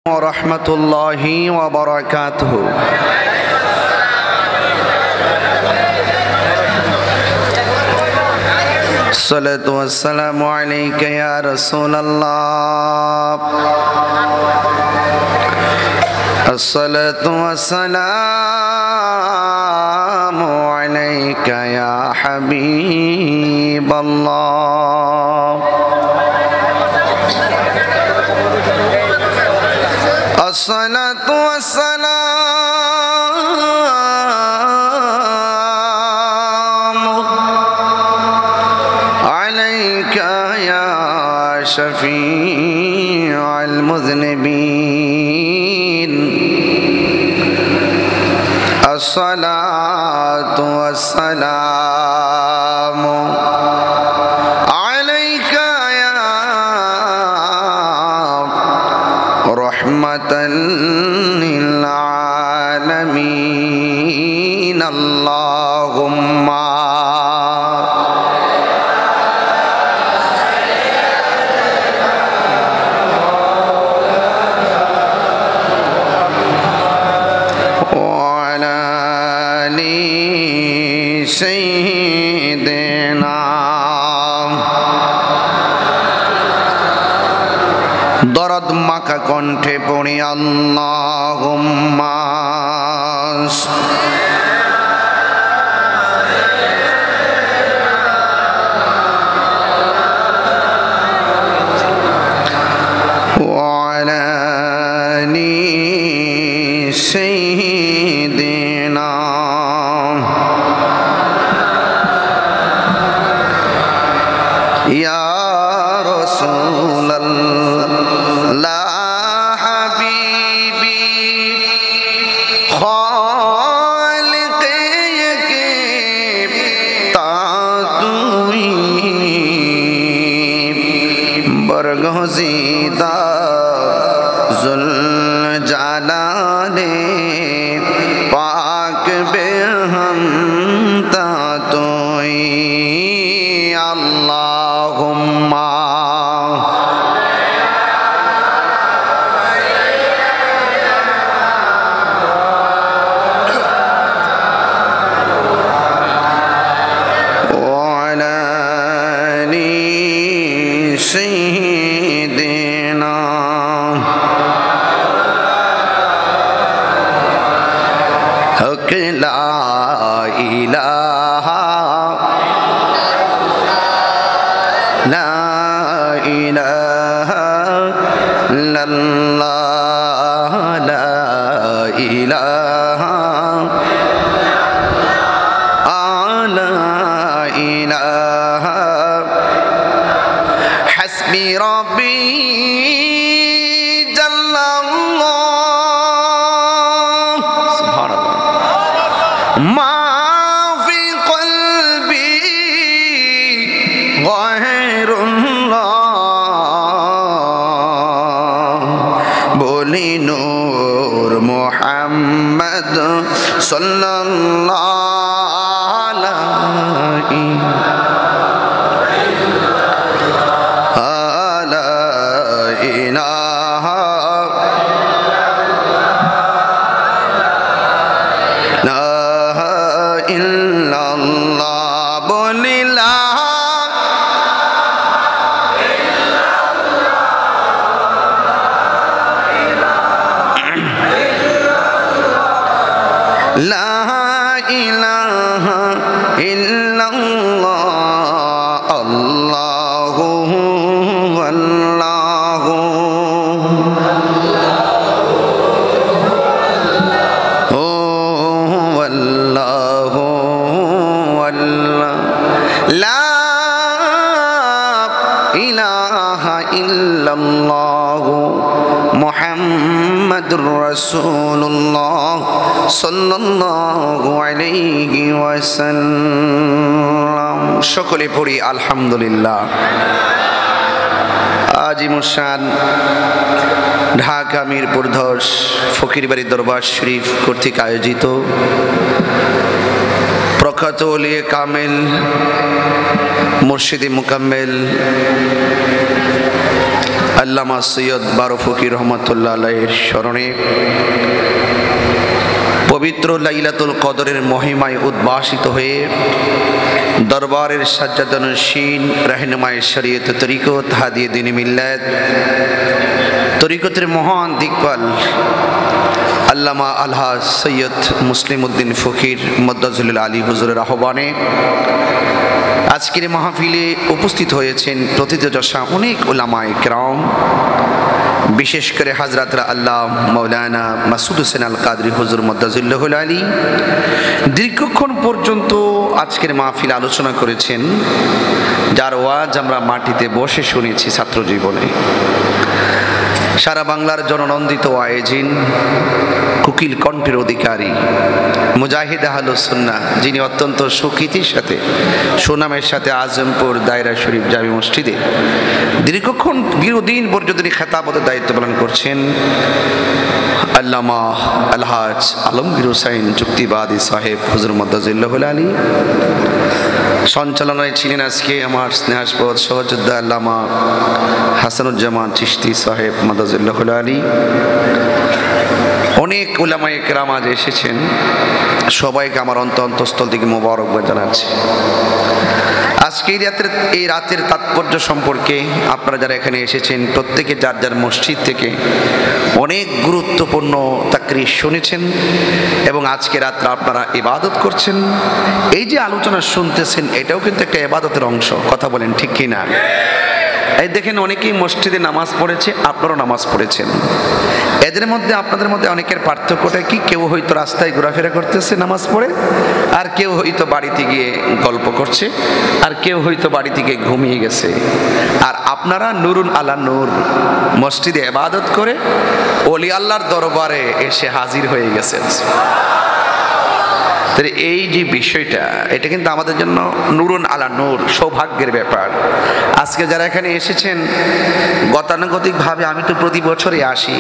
ورحمة الله وبركاته الصلاة والسلام عليك يا رسول الله الصلاة والسلام عليك يا حبيب الله الصلاة والسلام عليك يا شفيع المذنبين الصلاة والسلام عليك يا رحمة للعالمين اللهم وعلى آل سيدنا দরদ মাখা কণ্ঠে পড়ি আল্লাহুম্মা وعلى آل سيدنا يا رسول الله حبيبي خالق يكيب تعطوي برغزيدا ذل جلاله पाक बेहम तातोई अल्लाहुम्मा وعلى آل سيدنا हक ला इलाहा ला इलाहा इल्लल्लाह ला इलाहा ला इलाहा हस्बी रब्बी ما في قلبي غير الله بولي نور محمد صلى الله عليه لا إله إلا الله الله والله والله والله لا إله إلا الله محمد رسول الله صلى الله عليه وسلم সকলে পড়ি আলহামদুলিল্লাহ। আজিমুসান ঢাকা মিরপুর 10 ফকিরবাড়ি দরবার শরীফ কর্তৃক আয়োজিত প্রখ্যাত ওলিয়ে কামেল মুর্শিদে মুকাম্মেল আল্লামা সৈয়দ বারো ফকির রহমতুল্লাহ আলাইহির স্মরণে পবিত্র লাইলাতুল কদরের মহিমায় উদ্ভাসিত হয়ে দরবারের সাজ্জাদানশীন রাহনুমায়ে শরীয়ত তরিকত হাদিয়ে দ্বীন মিল্লাত তরিকতের মহান দিকপাল আল্লামা আলহাজ সৈয়দ মুসলিম উদ্দিন ফকির মদ্দাজুল আলী হুজুরের আহ্বানে আজকের মাহফিলে উপস্থিত হয়েছেন প্রথিতযশা অনেক উলামায়ে কেরাম, বিশেষ করে হযরত আল্লাহ মাওলানা মাসুদ হোসেন আল কাদরি হুজুর মদ্দাজুল্লাহুল আলী দীর্ঘক্ষণ পর্যন্ত আজকের মাহফিলে আলোচনা করেছেন, যার ওয়াজ আমরা মাটিতে বসে শুনেছি ছাত্র জীবনে। সারা বাংলার জননন্দিত ওয়াইজিন, কুকিল কণ্ঠের অধিকারী মুজাহিদ আহলুস সুন্নাহ, যিনি অত্যন্ত সুখ্যাতির সাথে সুনামের সাথে আজমপুর দায়রা শরীফ জামি মসজিদে দীর্ঘদিন পর্যন্ত তিনি খেতাবতের দায়িত্ব পালন করছেন, আল্লামা আলহাজ আলমগীর হোসাইন যুক্তিবাদী সাহেব হুজুর মদ্দাজুল্লাহুল আলী। সঞ্চালনায় ছিলেন আজকে আমার স্নেহাস্পদ সহযোদ্ধা আল্লামা হাসানুজ্জামান চিশতি সাহেব মদ্দাজুল্লাহুল আলী। অনেক উলামায়ে কেরাম আজ এসেছেন, সবাইকে আমার অন্তঃস্থল থেকে মোবারকবাদ জানাচ্ছি। আজকে এই রাতের তাৎপর্য সম্পর্কে আপনারা যারা এখানে এসেছেন প্রত্যেকে যার যার মসজিদ থেকে অনেক গুরুত্বপূর্ণ তাকরীর শুনেছেন এবং আজকে রাত্রে আপনারা ইবাদত করছেন। এই যে আলোচনা শুনতেছেন এটাও কিন্তু একটা ইবাদতের অংশ, কথা বলেন ঠিক কি না? এই দেখেন অনেকেই মসজিদে নামাজ পড়েছে, আপনারাও নামাজ পড়েছেন। এদের মধ্যে আপনাদের মধ্যে অনেকের পার্থক্যটা কি? কেউ হয়তো রাস্তায় ঘোরাফেরা করতেছে নামাজ পড়ে, আর কেউ হয়তো বাড়িতে গিয়ে গল্প করছে, আর কেউ হয়তো বাড়িতে গিয়ে ঘুমিয়ে গেছে। আর আপনারা নুরুন আলা নূর মসজিদে ইবাদত করে ওলি আল্লাহর দরবারে এসে হাজির হয়ে গেছেন। এই যে বিষয়টা, এটা কিন্তু আমাদের জন্য নুরুন আলা নূর, সৌভাগ্যের ব্যাপার। আজকে যারা এখানে এসেছেন গতানুগতিকভাবে, আমি তো প্রতি বছরই আসি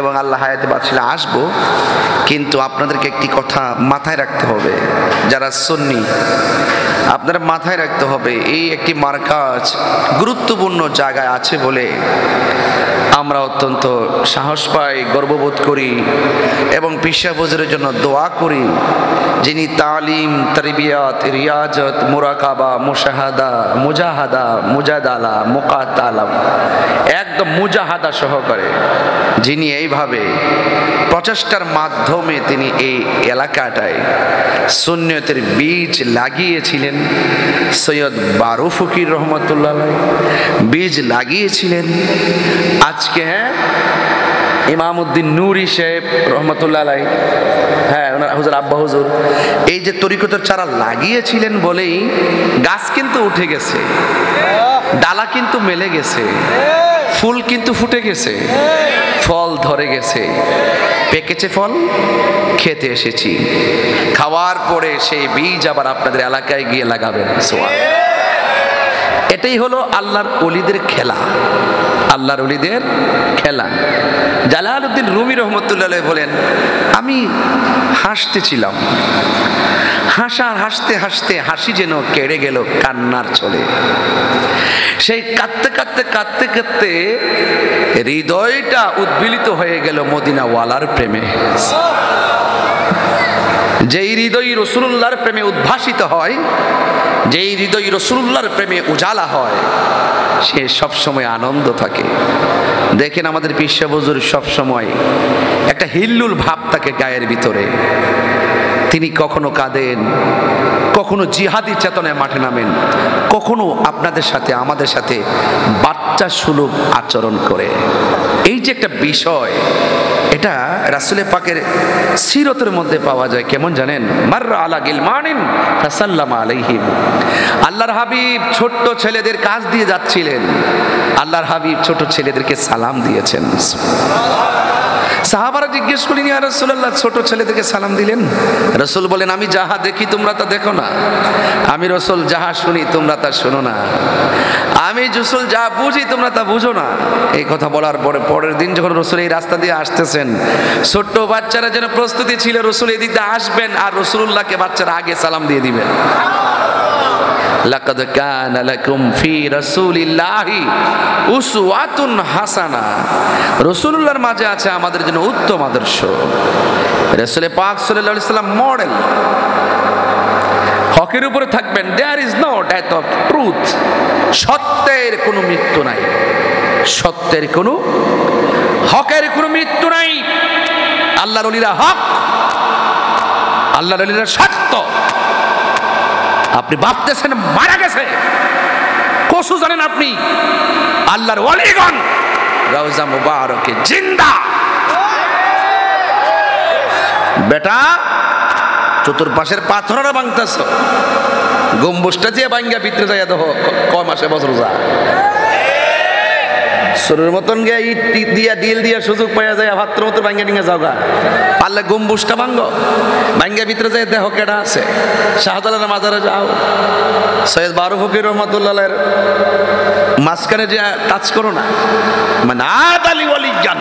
এবং আল্লাহ হায়াতে বাঁচলে আসবো, কিন্তু আপনাদেরকে একটি কথা মাথায় রাখতে হবে, যারা সুন্নি আপনারা মাথায় রাখতে হবে, এই একটি মারকাজ গুরুত্বপূর্ণ জায়গায় আছে বলে আমরা অত্যন্ত সাহস পাই, গর্ববোধ করি এবং পিশা হুজুরের জন্য দোয়া করি, যিনি তালিম, তারবিয়াত, রিয়াজত, মুরাকাবা, মুশাহাদা, মুজাহাদা, মুজাদালা, মুকাতালা, একদম মুজাহাদা সহকারে যিনি এইভাবে প্রচেষ্টার মাধ্যমে তিনি এই এলাকাটায় সুন্নিয়তের বীজ লাগিয়েছিলেন। সৈয়দ বারো ফকির রহমতুল্লাহ আলাইহি বীজ লাগিয়েছিলেন। আজকে ইমামউদ্দিন নুরি সাহেব রহমতুল্লাহ আলাইহি, ওনার হুজুর আব্বা হুজুর এই যে তরিকতের চারা লাগিয়েছিলেন বলেই গাছ কিন্তু উঠে গেছে, ডালা কিন্তু মেলে গেছে, ফুল কিন্তু ফুটে গেছে, ফল ধরে গেছে, পেকেছে ফল, খেতে এসেছি। খাওয়ার পরে সেই বীজ আবার আপনাদের এলাকায় গিয়ে লাগাবেন। এটাই হলো আল্লাহর ওলিদের খেলা, আল্লাহর ওলিদের খেলা। জালালউদ্দিন রুমি রহমতুল্লাহ বলেন, আমি হাসতেছিলাম, হাসতে হাসতে হাসি যেন কেড়ে গেল কান্নার ছলে। সেই কাঁদতে কাঁদতে কাঁদতে কাঁদতে হৃদয়টা উদ্বেলিত হয়ে গেল মদিনাওয়ালার প্রেমে। যেই হৃদয় রাসূলুল্লাহর প্রেমে উদ্ভাসিত হয়, যেই হৃদয় রাসূলুল্লাহর প্রেমে উজালা হয়, সে সবসময় আনন্দ থাকে। দেখেন আমাদের পিসা হুজুর সবসময় একটা হিল্লুল ভাব থাকে গায়ের ভিতরে। তিনি কখনো কাঁদেন, কখনো জিহাদি চেতনায় মাঠে নামেন, কখনো আপনাদের সাথে আমাদের সাথে বাচ্চা সুলভ আচরণ করে। এই যে একটা বিষয়, এটা রাসূলে পাকের সিরতের মধ্যে পাওয়া যায়। কেমন জানেন? মাররা আলা গিলমানিন ফাসাল্লামা আলাইহিম। আল্লাহর হাবিব ছোট্ট ছেলেদের কাজ দিয়ে যাচ্ছিলেন, আল্লাহর হাবিব ছোট ছেলেদেরকে সালাম দিয়েছেন। সাহাবারা জিজ্ঞেস করলেন, ইয়া রাসূলুল্লাহ, ছোট ছেলেদেরকে সালাম দিলেন? রাসূল বলেন, আমি যাহা দেখি তোমরা তা দেখো না, আমি রাসূল যাহা শুনি তোমরা তা শোনো না, আমি রাসূল যা বুঝি তোমরা তা বুঝো না। এই কথা বলার পরে পরের দিন যখন রাসূল এই রাস্তা দিয়ে আসতেছেন, ছোট্ট বাচ্চারা যেন প্রস্তুতি ছিল রাসূল এদিক দিয়ে আসবেন আর রাসূলুল্লাহকে বাচ্চারা আগে সালাম দিয়ে দিবেন। লাকাদ কানা লাকুম ফি রাসূলিল্লাহি উসওয়াতুন হাসানা, রাসূলুল্লাহর মাঝে আছে আমাদের জন্য উত্তম আদর্শ। রাসূল পাক সাল্লাল্লাহু আলাইহি সাল্লাম মডেল। হকের উপরে থাকবেন। There is no death of truth, সত্যের কোনো মৃত্যু নাই, সত্যের কোনো, হকের কোনো মৃত্যু নাই। আল্লাহর ওলিরা হক, আল্লাহর ওলিরা সত্য। আপনি ভাবতেছেন মারা গেছে, কসু জানেন আপনি? আল্লাহর ওলিগণ রওজা মুবারকে জিন্দা। বেটা চতুর্পাশের পাথররা ভাঙতেছ, গম্বুজটা দিয়ে ভাঙ্গা ভিতরে যাইয়া দেখো কয় মাসে বছর যা শরীরের মতন গিয়ে ইট দিয়া ডিল দিয়া সুযোগ পাইয়া যায় ভাত্র মতো ভাঙ্গা নিয়ে যাওগা। পারলে গম্বুজটা ভাঙ্গো, ভাঙ্গা ভিতরে যায় দেখো কেডা আছে। শাহজালালের মাজারে যাও, সৈয়দ বারু ফকির রহমাতুল্লাহের মাঝখানে যে টাচ করো না, মানে আদালি ওয়ালিয়ান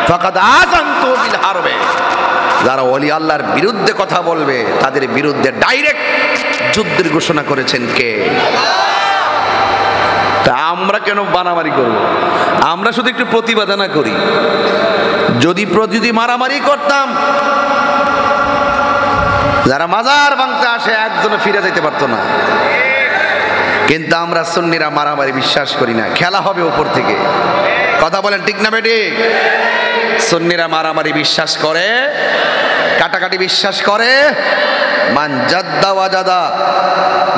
ফাকাদ আযানতু বিল হারবে। যারা ওলি আল্লাহর বিরুদ্ধে কথা বলবে তাদের বিরুদ্ধে ডাইরেক্ট যুদ্ধের ঘোষণা করেছেন কে? তা আমরা কেন বানামারি করব? আমরা শুধু একটু প্রতিবাদনা করি। যদি মারামারি করতাম, যারা মাজার ভাঙতে আসে একজনও ফিরে যেতে পারতো না। কিন্তু আমরা সুন্নিরা মারামারি বিশ্বাস করি না, খেলা হবে উপর থেকে। কথা বলেন ঠিক না বেটি? সুন্নিরা মারামারি বিশ্বাস করে, কাটাকাটি বিশ্বাস করে। মান জাদ্দা ওয়াজাদা,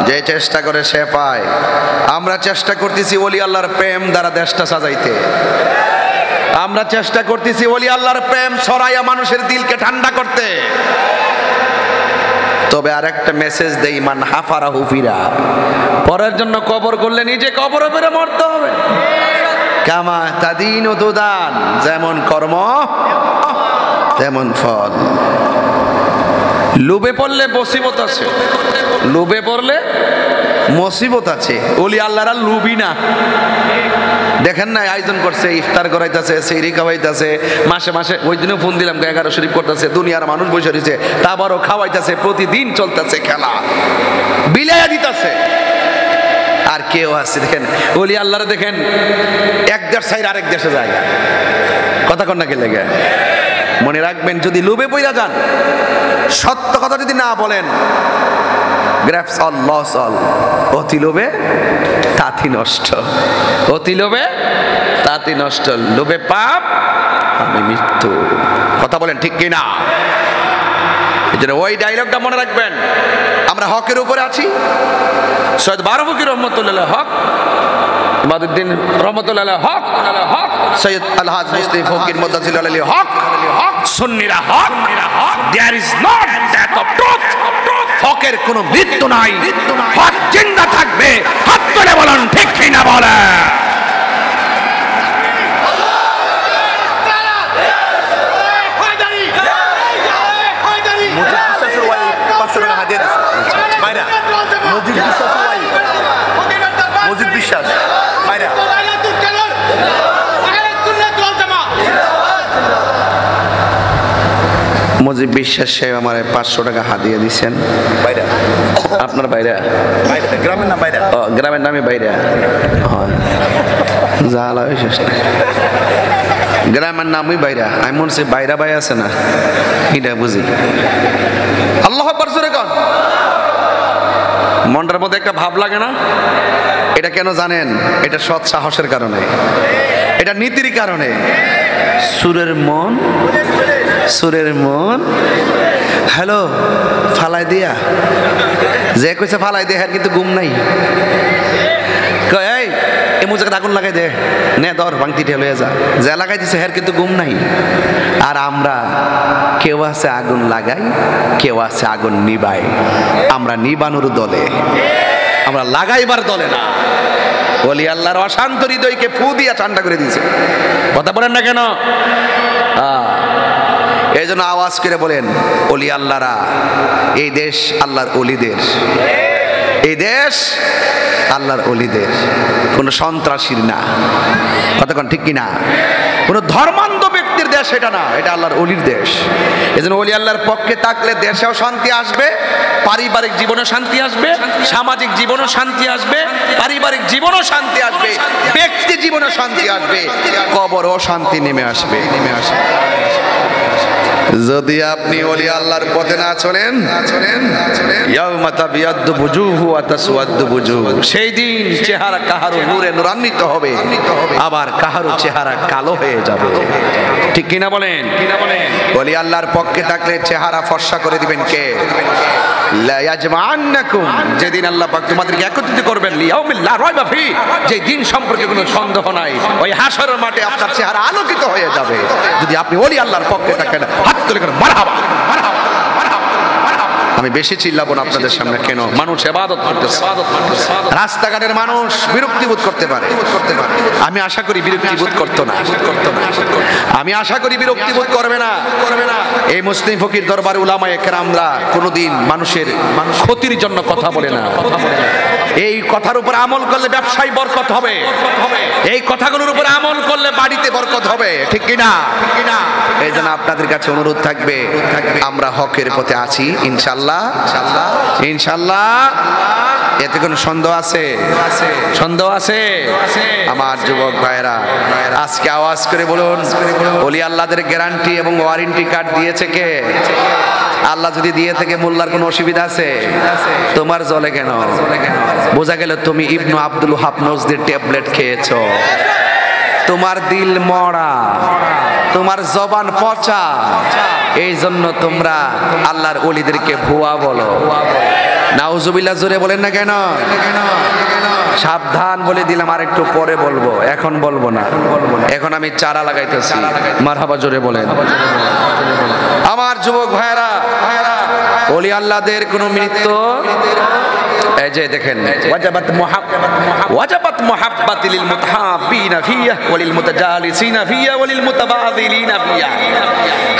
যে চেষ্টা করে সে পায়। আমরা চেষ্টা করতেছি ওলি আল্লাহর প্রেম দ্বারা দেশটা সাজাইতে। আমরা চেষ্টা করতেছি ওলি আল্লাহর প্রেম ছড়াইয়া মানুষের দিলকে ঠান্ডা করতে। তবে আর একটা মেসেজ দেই, মান হাফারা হুফিরা, পরের জন্য কবর করলে নিজে কবর উপরে মরতে হবে। কামা তাদিন ও তুদান, যেমন কর্ম তেমন ফল। লোভে পড়লে মুসিবত আছে, লোভে পড়লে মুসিবত আছে। ওলি আল্লাহরা লোভী না। দেখেন না আয়োজন করছে, ইফতার করাইতেছে, সেহরি খাওয়াইতেছে, মাসে মাসে ওই দিনও ফোন দিলাম 11 শরীফ করতেছে, দুনিয়ার মানুষ বসে রয়েছে, তারপরও খাওয়াইতেছে, প্রতিদিন চলতেছে খেলা, বিলাইয়া দিতেছে। আর কেউ আছে দেখেন ওলি আল্লাহরা দেখেন এক দেশ ছাইরে আরেক দেশে যায়। কথা কন না কে লেগে? মনে রাখবেন, যদি লোভে পইরা যান, সত্য কথা যদি না বলেন, গ্রাফস অল লস অল। অতি লোভে তাতি নষ্ট, অতি লোভে তাতি নষ্ট। লোভে পাপ, আমি মৃত্যু। কথা বলেন ঠিক কি না? এই জন্য ওই ডায়লগটা মনে রাখবেন। আমরা হকের উপরে আছি। সৈয়দ বারু ফকির রহমতুল্লাহ হক, ইমাদউদ্দিন রহমতুল্লাহ হক, সৈয়দ আলহাজ মুস্তাফা ফকির মুদাসসির আলী হক, সুন্নিরা হক। There is not death of truth, হকের কোনো মৃত্যু নাই, হক জিন্দা থাকবে। হাত তুলে বলেন ঠিক কি না বলেন? মজিদ বিশ্বাস মজিদ বিশ্বাস সাহেব আমার 500 টাকা হাদিয়া দিচ্ছেন। আপনার বাইরে? গ্রামের নাম বাইরে। গ্রামের নামে বাইরে। জালা বিশেষ না, গ্রামের নামই বাইরা। আমি মনে হচ্ছে বাইরা বাই আছে না, এটা বুঝি। আল্লাহ আকবার জোরে কন। মনটার মধ্যে একটা ভাব লাগে না? এটা কেন জানেন? এটা সৎ সাহসের কারণে, এটা নীতির কারণে। সুরের মন, সুরের মন হ্যালো ফালাই দিয়া, যে কইছে ফালাই দে, হ্যাঁ কিন্তু ঘুম নাই। এই এমন জায়গায় আগুন লাগাই দে, নে ধর ভাঙতি ঠেলে যা, যা লাগাই দিছে হ্যাঁ কিন্তু ঘুম নাই। আর আমরা কেউ আছে আগুন লাগাই, কেউ আছে আগুন নিবাই। আমরা নিবানোর দলে, আমরা লাগাইবার দলে না। ওলি আল্লাহর অশান্ত হৃদয়কে ফু দিয়া ঠান্ডা করে দিয়েছে। কথা বলেন না কেন? এই জন্য আওয়াজ করে বলেন, ওলি আল্লাহরা, এই দেশ আল্লাহর ওলিদের, এই দেশ আল্লাহর ওলিদের, কোনো সন্ত্রাসীর না। কতক্ষণ ঠিক কিনা? কোনো ধর্মান্ধ ব্যক্তির দেশ এটা না, এটা আল্লাহর ওলির দেশ। এজন্য ওলি আল্লাহর পক্ষে থাকলে দেশেও শান্তি আসবে, পারিবারিক জীবনে শান্তি আসবে, সামাজিক জীবনে শান্তি আসবে, পারিবারিক জীবনেও শান্তি আসবে, ব্যক্তি জীবনে শান্তি আসবে, কবরও শান্তি নেমে আসবে। যদি আপনি ওলি আল্লাহর পথে না চলেন, ইয়াউমা তাবিয়াদ্দু বুজুহু ওয়া তাসওয়াদ্দু বুজুহ, সেই দিন চেহারা কাহারো নূরে নূরান্বিত হবে, আবার কাহারো চেহারা কালো হয়ে যাবে। ঠিক কিনা বলেন? ওলি আল্লাহর পক্ষে থাকলে চেহারা ফর্সা করে দিবেন কে? লা ইয়াজমাআন্নাকুম, যেদিন আল্লাহ পাক তোমাদেরকে একত্রিত করবেন, লিয়াউমিল লা রাইবা ফি, যে দিন সম্পর্কে কোনো সন্দেহ নাই, ওই হাশরের মাঠে আপনার চেহারা আলোকিত হয়ে যাবে যদি আপনি ওলি আল্লাহর পক্ষে থাকেন। হাত তুলে করে মারহাবা, মারহাবা, মারহাবা। আমি বেশি চিল্লাবো না আপনাদের সামনে, কেন? মানুষ ইবাদত করতেছে, রাস্তাঘাটের মানুষ বিরক্তি বোধ করতে পারে। আমি আশা করি বিরক্তি বোধ করতো না, আমি আশা করি বিরক্তি বোধ করবে না। এই মুসলিম ফকির দরবার উলামায়ে কেরামরা কোনোদিন মানুষের ক্ষতির জন্য কথা বলে না। এই কথার উপর আমল করলে ব্যবসায় বরকত হবে, এই কথাগুলোর উপর আমল করলে বাড়িতে বরকত হবে। ঠিক কিনা? এই জন্য আপনাদের কাছে অনুরোধ থাকবে, আমরা হকের পথে আছি ইনশাআল্লাহ, ইনশাআল্লাহ। এতে কোনো সন্দেহ আছে? সন্দেহ আছে? আমার যুবক ভাইরা, আজকে আওয়াজ করে বলুন, ওলি আল্লাহদের গ্যারান্টি এবং ওয়ারেন্টি কার্ড দিয়েছে কে? আল্লাহ যদি দিয়ে থেকে মোল্লার কোনো অসুবিধা আছে? তোমার জলে কেন? বোঝা গেল তুমি ইবনু আব্দুল ওহাব নজদির ট্যাবলেট খেয়েছো। তোমার দিল মরা, তোমার জবান পচা, এই জন্য তোমরা আল্লাহর ওলিদেরকে ভুয়া বলো। নাউজুবিল্লাহ, জোরে বলেন না কেন? সাবধান বলে দিলাম, আর একটু পরে বলবো, এখন বলবো না। এখন আমি চারা লাগাইতেছি। মারহাবা, জোরে বলেন। আমার যুবক ভাইরা, ওলি আল্লাহদের কোন মৃত্যু, এই যে দেখেন, ওয়াজাবাত মুহাব্বাতি লিল মুতাহাব্বিনা ফিয়া ওয়ালিল মুতাজালিসিনা ফিয়া ওয়ালিল মুতাবাযিলিনা ফিয়া।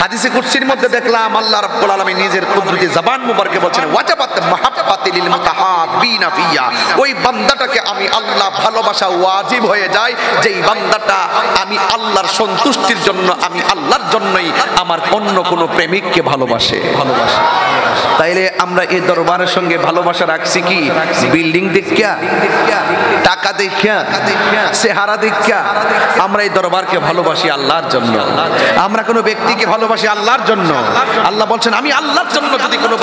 হাদিসে কুদসির মধ্যে দেখলাম আল্লাহ রাব্বুল আলামিন নিজের কুদরতি জবান মুবারকে বলছেন, ওয়াজাবাত মুহাব্বাতি লিল মুতাহাব্বিনা ফিয়া, ওই বান্দাটাকে আমি আল্লাহ ভালোবাসা ওয়াজিব হয়ে যায়, যেই বান্দাটা আমি আল্লাহর সন্তুষ্টির জন্য, আমি আল্লাহর জন্যই আমার অন্য কোনো প্রেমিককে ভালোবাসে। তাইলে আমরা এই দরবারের সঙ্গে ভালোবাসা রাখছি কি? বিল্ডিং দেখিয়া, টাকা দেখিয়া, চেহারা দেখিয়া? আমরা এই দরবারকে ভালোবাসি আল্লাহর জন্য, আমরা কোনো ব্যক্তিকে ভালোবাসি আল্লাহর জন্য। আল্লাহ বলছেন, আমি আল্লাহর জন্য যদি কোনো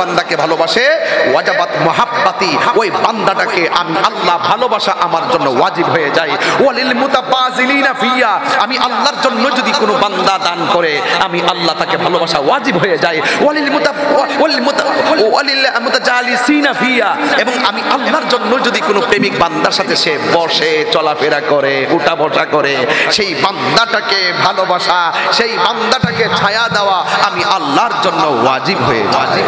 বান্দাকে ভালোবাসে, ওয়াজাবাত মুহাব্বাতি, ওই বান্দাটাকে আমি আল্লাহ ভালোবাসা আমার জন্য ওয়াজিব হয়ে যায়। ওয়ালিল মুতাবাযিলিনা ফিয়া, আমি আল্লাহর জন্য যদি কোনো বান্দা দান করে, আমি আল্লাহ তাকে ভালোবাসা ওয়াজিব হয়ে যায়। ওয়ালিল মুতাজালিসিনা ফিয়া, এবং আমি আল্লাহর জন্য যদি কোনো প্রেমিক বান্দার সাথে সে বসে, চলাফেরা করে, উঠা বসা করে, সেই বান্দাটাকে ভালোবাসা, সেই বান্দাটাকে ছায়া দেওয়া আমি আল্লাহর জন্য ওয়াজিব হয়ে যায়।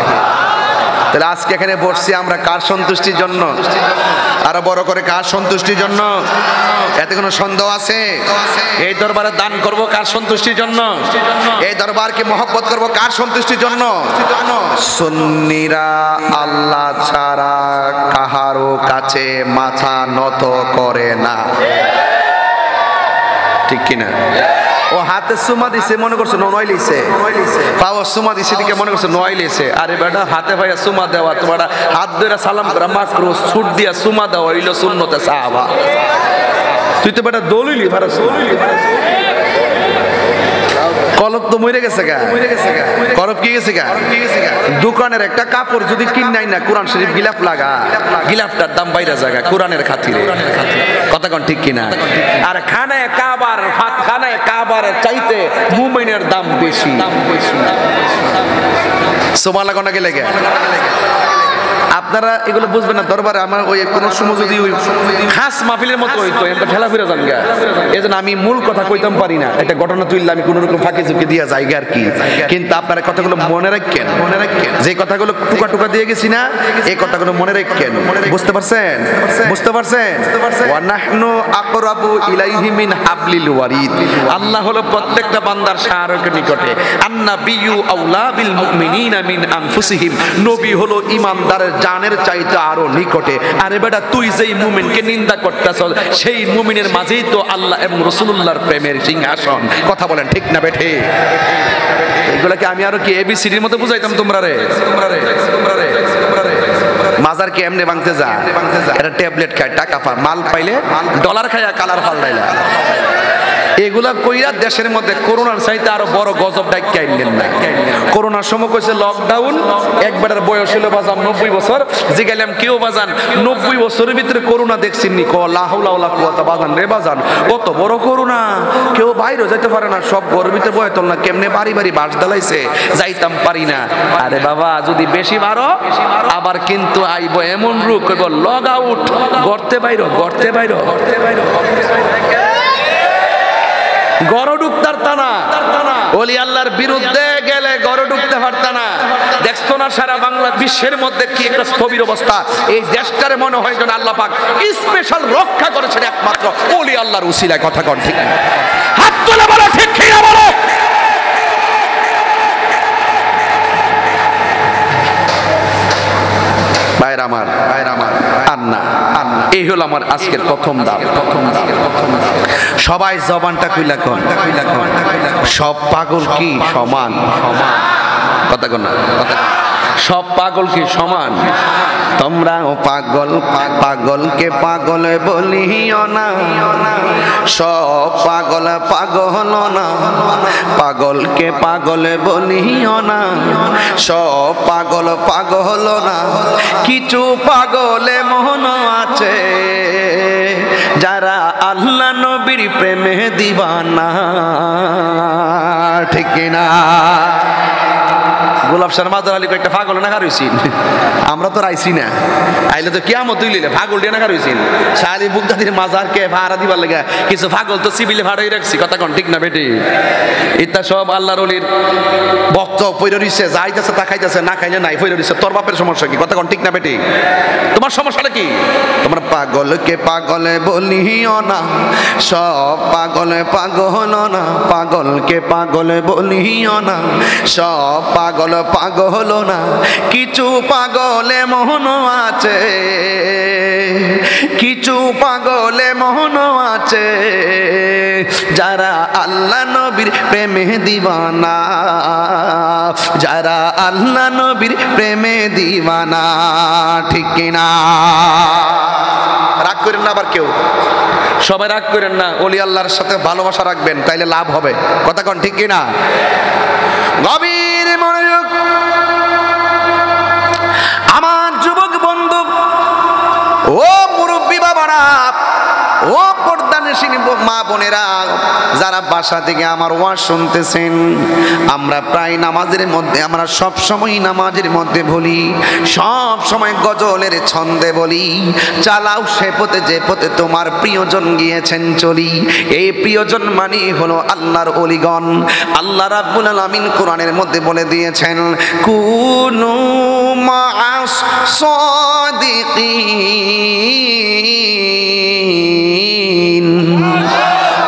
তাহলে আজকে এখানে বসছি আমরা কার সন্তুষ্টির জন্য? আরো বড় করে, কার সন্তুষ্টির জন্য? এতে কোনো সন্দেহ আছে? এই দরবারে দান করব কার সন্তুষ্টির জন্য? এই দরবারকে মহব্বত করব কার সন্তুষ্টির জন্য? সুন্নিরা আল্লাহ ছাড়া কাহারো কাছে মাথা নত করে না। ঠিক কিনা? ও হাতে সুমা দিছে, মনে করছে নয় লিছে, পাওয়া সুমা দিছে দিকে মনে করছে নয় লিছে। আরে বেটা, হাতে ভাইয়া সুমা দেওয়া, তোমার হাত ধরে সালাম করা মাকরু, ছুট দিয়া সুমা দেওয়া হইল সুন্নতে সাহাবা। তুই তো বেটা দলিলি ভারত, কলব তো মরে গেছে গা, কলব কি গেছে গা? দোকানের একটা কাপড় যদি কিনাই না, কোরআন শরীফ গিলাফ লাগা, গিলাফটার দাম বাইরে জায়গা কোরআনের খাতিরে। কথা কোন ঠিক কিনা? আর খানায় কাবার, ভাত খানায় কাবার চাইতে মুমিনের দাম বেশি। সোমা লাগানো গেলে গে আপনারা এগুলো বুঝবেন না। দরবারে আমার ওই কোনো সময় যদি ওই খাস মাহফিলের মতো হইতো, এটা ঠেলা ফিরে যান গা। এই জন্য আমি মূল কথা কইতাম পারি না, একটা ঘটনা তুললে আমি কোনো রকম ফাঁকি ঝুঁকি দিয়া যাই আর কি। কিন্তু আপনারা কথাগুলো মনে রাখেন, যে কথাগুলো টুকা টুকা দিয়ে গেছি না, এই কথাগুলো মনে রাখেন। বুঝতে পারছেন? বুঝতে পারছেন? ওয়া নাহনু আকরাবু ইলাইহি মিন হাবলিল ওয়ারিদ। আল্লাহ হলো প্রত্যেকটা বান্দার শাহরকের নিকটে। আন-নাবিয়্যু আউলা বিল মুমিনিনা মিন আনফুসিহিম। নবী হলো ঈমানদার ইমানদারের জানের চাইতে আরো নিকটে। আরে বেটা তুই যেই মুমিনকে নিন্দা করতেছ সেই মুমিনের মাঝেই তো আল্লাহ এবং রাসূলুল্লাহর প্রেমের সিংহাসন। কথা বলেন ঠিক না বেঠে? এগুলাকে আমি আরো কি এবিসিডির মতো বুঝাইতাম তোমরা রে? মাজার কে এমনি ভাঙতে যা, এটা ট্যাবলেট খায়, টাকা পা, মাল পাইলে ডলার খায়া কালার পাল্টাইলা। এগুলা কইরা দেশের মধ্যে করোনার চাইতে আরো বড় গজব ডাইকা আইলেন না। করোনার সময় কইছে লকডাউন, একবারের বয়স হলো বাজান 90 বছর। জিগাইলাম কেউ বাজান 90 বছরের ভিতরে করোনা দেখছেন নি? ক লা হাওলা ওয়ালা কুওয়াতা বাজান রে বাজান, কত বড় করোনা, কেউ বাইরে যাইতে পারে না, সব ঘরের ভিতরে বয়ে তোল না, কেমনে বাড়ি বাড়ি বাস দালাইছে, যাইতাম পারি না। আরে বাবা যদি বেশি বাড়ো আবার কিন্তু আইব এমন রূপ, কইব লগ আউট, গড়তে বাইরো, গড়তে বাইরো, গড়তে বাইরো, গড় ঢুকতার টানা। ওলি আল্লাহর বিরুদ্ধে গেলে গড় ঢুকতে পারতা না। দেখছো না সারা বাংলা বিশ্বের মধ্যে কি একটা স্থবির অবস্থা। এই দেশটারে মনে হয় যেন আল্লাহ পাক স্পেশাল রক্ষা করেছেন একমাত্র ওলি আল্লাহর উসিলায়। কথা কন ঠিক না? হাত তুলে বলো ঠিক কি না বলো। ভাইরা আমার, ভাইরা আমার, আন্না আন্না, এই হলো আমার আজকের প্রথম দাম। সবাই জবানটা কইলা কোন, সব পাগল কি সমান? সমান কথা কোন না, কথা সব পাগল কি সমান? তোমরাও পাগল, পাগলকে পাগল বলিও না, সব পাগল পাগল না, পাগলকে পাগল বলিও না, সব পাগল পাগল না, কিছু পাগলে মন আছে যারা আল্লাহ নবীর প্রেমে দিবানা। ঠিক না? গোলাপ শাহ মাজার আলী একটা পাগল না কারইছি, আমরা তো রাইছি না, আইলে তো কিয়ামত তুইলে পাগল দিয়ে না কারইছি। শালি বুগদাদির মাজারকে ভাড়া দিবার লাগা কিছু পাগল তো সিভিলে ভাড়াই রাখছি। কথা কোন ঠিক না বেটি? ইতা সব আল্লাহর ওলির ভক্ত পয়রা রইছে, যাইতেছে তা খাইতেছে, না খাইলে নাই, পয়রা রইছে। তোর বাপের সমস্যা কি? কথা কোন ঠিক না বেটি? তোমার সমস্যাটা কি? তোমরা পাগলকে পাগল বলিও না, সব পাগল পাগল না, পাগলকে পাগল বলিও না, সব পাগল পাগল না, কিছু পাগলে মোহন আছে, কিছু পাগলে মোহন আছে যারা আল্লাহ নবীর প্রেমে দিবানা, যারা আল্লাহ নবীর প্রেমে দিবানা। ঠিক কিনা? রাগ করেন না আবার কেউ, সবাই রাগ করেন না। ওলি আল্লাহর সাথে ভালোবাসা রাখবেন, তাইলে লাভ হবে। কথা কোন ঠিক কিনা? গভীর মনোযোগ আমার যুবক বন্ধু, ও মুরব্বী বাবারা, ও পর্দানশীল মা বোনেরা, যারা বাসা থেকে আমার ওয়াজ শুনতেছেন, আমরা প্রায় নামাজের মধ্যে, আমরা সব সময় নামাজের মধ্যে বলি, সব সময় গজলের ছন্দে বলি, চালাও সে পথে যে পথে তোমার প্রিয়জন গিয়েছেন চলি। এই প্রিয়জন মানে হলো আল্লাহর ওলিগণ। আল্লাহ রাব্বুল আলামিন কোরআনের মধ্যে বলে দিয়েছেন, কুনু মা'আস সাদিকিন।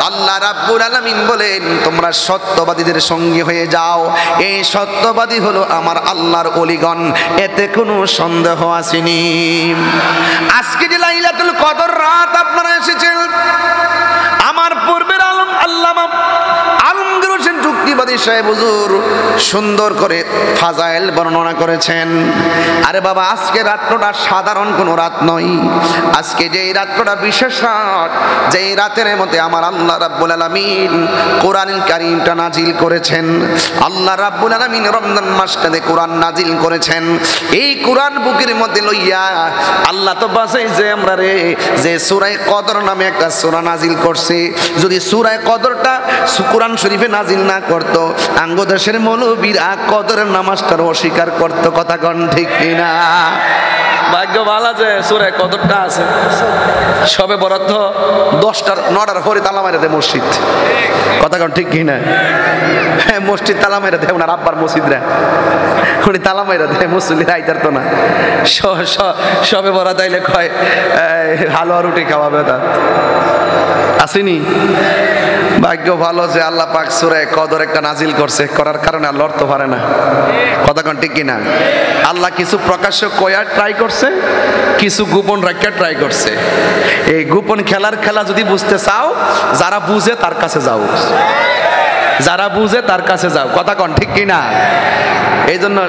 আল্লাহ রাব্বুল আলামিন বলেন, তোমরা সত্যবাদীদের সঙ্গী হয়ে যাও। এই সত্যবাদী হলো আমার আল্লাহর ওলিগণ, এতে কোনো সন্দেহ আসেনি। আজকে যে লাইলাতুল কদর রাত আপনারা এসেছেন, আমার পূর্বের আলম আল্লামা আলমগীর হোসেন যুক্তিবাদী সাহেব হুজুর সুন্দর করে ফাজাইল বর্ণনা করেছেন। আরে বাবা, আজকে রাত্রটা সাধারণ কোনো রাত নয়। আজকে যেই রাত্রটা বিশেষ রাত, যেই রাতের মধ্যে আমার আল্লাহ রাব্বুল আলামিন কোরআনুল কারীমটা নাজিল করেছেন। আল্লাহ রাব্বুল আলামিন রমজান মাসটাতে কোরআন নাজিল করেছেন। এই কোরআন বুকের মধ্যে লইয়া আল্লাহ তো বাঁচাইছে আমরা রে, যে সূরা কদর নামে একটা সূরা নাজিল করছে। যদি সূরা কদরটা কোরআন শরীফে নাজিল না করতো, আঙ্গ দেশের মৌলবীরা কদরের নামাজটার অস্বীকার করতো। কথা কন ঠিক কিনা? ভাগ্য ভালো যে সূরা কদরটা আছে। সবে বরাদ্দ 10টার 9টার পরে তালা মাইরা দেয় মসজিদ। কথা কন ঠিক কিনা? হ্যাঁ, মসজিদ তালা মাইরা দেয়, ওনার আব্বার মসজিদরা উনি তালা মাইরা দেয়, মুসল্লিরা আইতার তো না। সবে বরাদ্দ আইলে কয় হালুয়া রুটি খাওয়াবে তা। আসেনি? ভাগ্য ভালো যে আল্লাহ পাক সূরা কদর একটা নাজিল করছে, করার কারণে আর লড়তে পারে না। কথা কোন ঠিক কিনা? আল্লাহ কিছু প্রকাশ্য কয়া ট্রাই করছে, কিছু গোপন রাখা ট্রাই করছে। এই গোপন খেলার খেলা যদি বুঝতে চাও, যারা বুঝে তার কাছে যাও, যারা বুঝে তার কাছে যাও। কথা কোন ঠিক কিনা? এই জন্য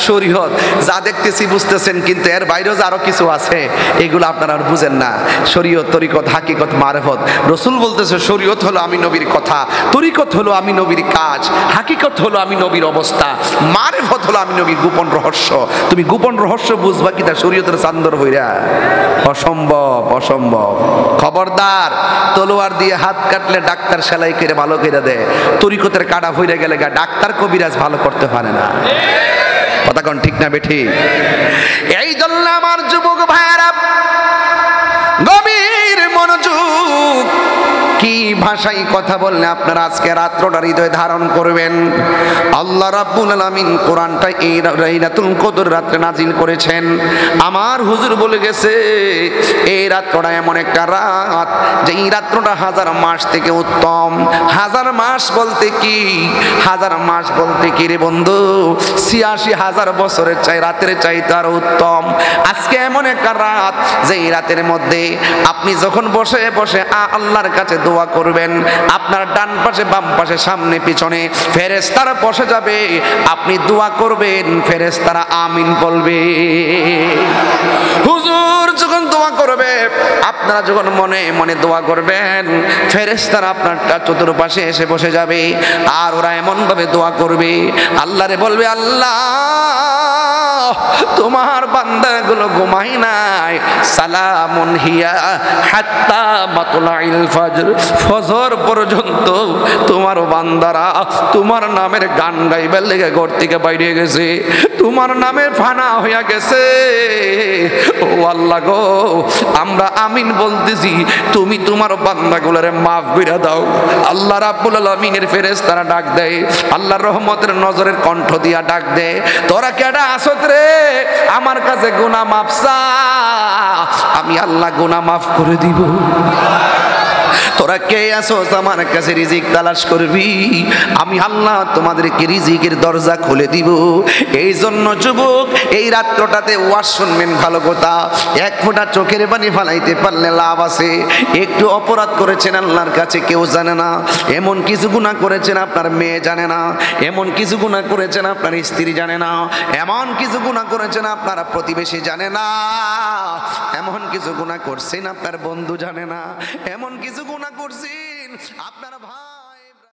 শরীয়ত যা দেখতেছি বুঝতেছেন, কিন্তু এর বাইরেও যে আরো কিছু আছে এগুলো আপনারা আর বুঝেন না। শরীয়ত, তরিকত, হাকিকত, মারেফত। রসুল বলতেছে শরীয়ত হলো আমি নবীর কথা, তরিকত হলো আমি নবীর কাজ, হাকিকত হলো আমি নবীর অবস্থা, মারেফত হলো আমি নবীর গোপন রহস্য। তুমি গোপন রহস্য বুঝবা কি তা শরীয়তের চান্দর হইরা? অসম্ভব, অসম্ভব। খবরদার, তলোয়ার দিয়ে হাত কাটলে ডাক্তার সেলাই করে ভালো করে দেয়, তরিকতের কাটা হইরে গেলে ডাক্তার কবিরাজ ভালো করতে পারে না। কথা কোন ঠিক না বেঠি? এই জন্য আমার যুবক ভাইয়েরা গভীর মনোযোগ, কি ভাষায় কথা বললে আপনারা আজকে রাত্রটা হৃদয়ে ধারণ করবেন। আল্লাহ রাব্বুল আলামিন কোরআনটা এই লাইলাতুল কদর রাতে নাজিল করেছেন। আমার হুজুর বলে গেছে এই রাত্রটা এমন একটা রাত যে এই রাত্রটা হাজার মাস থেকে উত্তম। হাজার মাস বলতে কি, হাজার মাস বলতে কি রে বন্ধু, ৮৬,০০০ বছরের চাই রাতের চাইতে আরো উত্তম। আজকে এমন একটা রাত যে এই রাতের মধ্যে আপনি যখন বসে বসে আল্লাহর কাছে দোয়া করবেন, আপনার ডান পাশে বাম পাশে সামনে পিছনে ফেরেশতারা বসে যাবে, আপনি দোয়া করবেন, ফেরেশতারা আমিন বলবে। হুজুর যখন দোয়া করবে, আপনারা যখন মনে মনে দোয়া করবেন, ফেরেশতারা আপনারটা চতুর্পাশে এসে বসে যাবে, আর ওরা এমন ভাবে দোয়া করবে, আল্লাহরে বলবে আল্লাহ তোমার বান্দাগুলো ঘুমাই নাই, সালামুন হিয়া হাত্তা মাতলাইল ফজর, ফজর পর্যন্ত তোমার বান্দারা তোমার নামের গান গাইবার লেগে ঘর থেকে বাইরে গেছে, তোমার নামের ফানা হইয়া গেছে। ও আল্লাহ গো, আমরা আমিন বলতেছি, তুমি তোমার বান্দাগুলোরে মাফ কইরা দাও। আল্লাহ রাব্বুল আলামিনের ফেরেশতারা ডাক দেয়, আল্লাহর রহমতের নজরের কণ্ঠ দিয়া ডাক দেয়, তোরা কেডা আসত রে আমার কাছে গুনাহ মাফ চা, আমি আল্লাহ গুনাহ মাফ করে দিব। তোরা কে আসোস আমার কাছে রিজিক তালাশ করবি, আমি আল্লাহ তোমাদেরকে রিজিকের দরজা খুলে দিব। এই জন্য যুবক এই রাত্রটাতে ওয়াজ শুনবেন ভালো কথা, এক ফোঁটা চোখের পানি ফালাইতে পারলে লাভ আছে। একটু অপরাধ করেছেন আল্লাহর কাছে কেউ জানে না, এমন কিছু গুনাহ করেছেন আপনার মেয়ে জানে না, এমন কিছু গুনাহ করেছেন আপনার স্ত্রী জানে না, এমন কিছু গুনাহ করেছেন আপনার প্রতিবেশী জানে না, এমন কিছু গুনাহ করছেন আপনার বন্ধু জানে না, এমন কিছু গুনাহ করছেন আপনার ভাই।